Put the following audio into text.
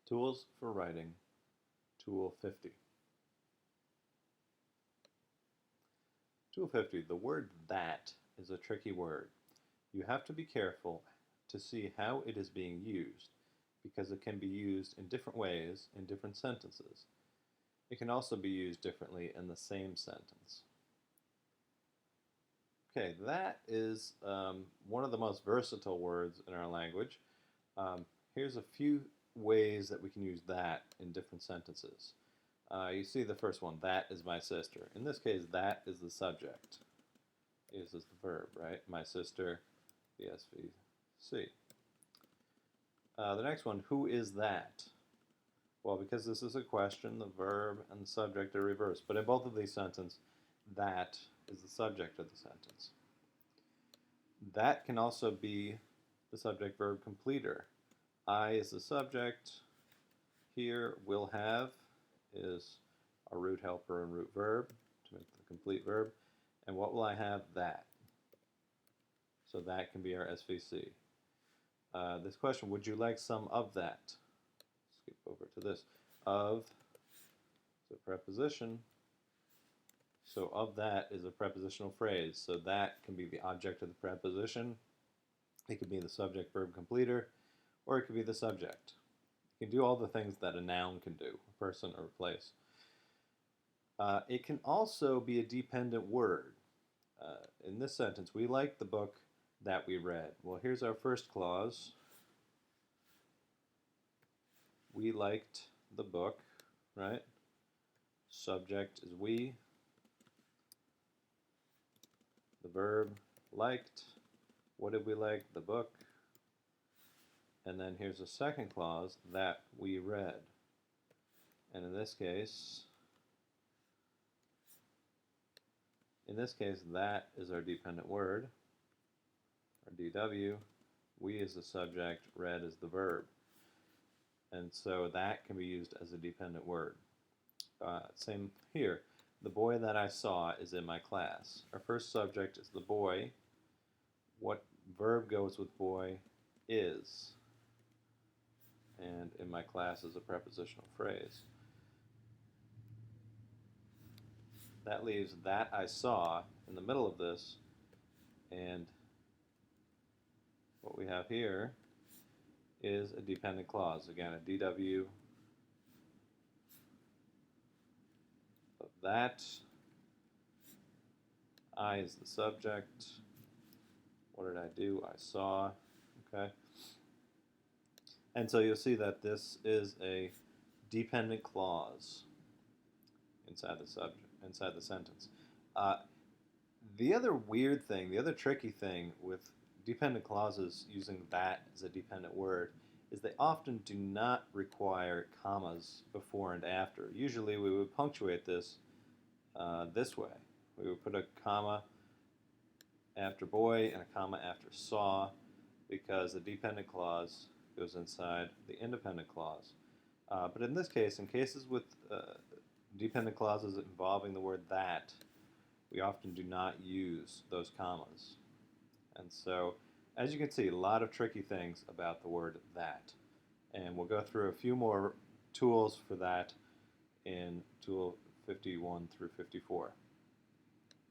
Tools for writing, Tool 50. Tool 50, the word that is a tricky word. You have to be careful to see how it is being used because it can be used in different ways in different sentences. It can also be used differently in the same sentence. Okay, that is one of the most versatile words in our language. Here's a few ways that we can use that in different sentences. You see the first one, that is my sister. In this case, that is the subject. Is the verb, right? My sister, the SVC. The next one, who is that? Well, because this is a question, the verb and the subject are reversed. But in both of these sentences, that is the subject of the sentence. That can also be the subject-verb completer. I is the subject. Here, will have is a root helper and root verb to make the complete verb. And what will I have? That. So that can be our SVC. This question, would you like some of that? Skip over to this. Of is a preposition. So of that is a prepositional phrase. So that can be the object of the preposition. It could be the subject-verb completer, or it could be the subject. You can do all the things that a noun can do, a person or a place. It can also be a dependent word. In this sentence, we like the book that we read. Well, here's our first clause. We liked the book, right? Subject is we. The verb liked. What did we like? The book. And then here's a second clause, that we read. And in this case, that is our dependent word, or DW. We is the subject, read is the verb. And so that can be used as a dependent word. Same here. The boy that I saw is in my class. Our first subject is the boy. What verb goes with boy? Is. And in my class is a prepositional phrase. That leaves that I saw in the middle of this, and what we have here is a dependent clause. Again, a DW of that. I is the subject. What did I do? I saw. Okay. And so you'll see that this is a dependent clause inside the subject, inside the sentence. The other weird thing, the other tricky thing with dependent clauses using that as a dependent word is they often do not require commas before and after. Usually we would punctuate this this way. We would put a comma after boy and a comma after saw because the dependent clause goes inside the independent clause. But in this case, in cases with dependent clauses involving the word that, we often do not use those commas. And so, as you can see, a lot of tricky things about the word that. And we'll go through a few more tools for that in Tool 51 through 54.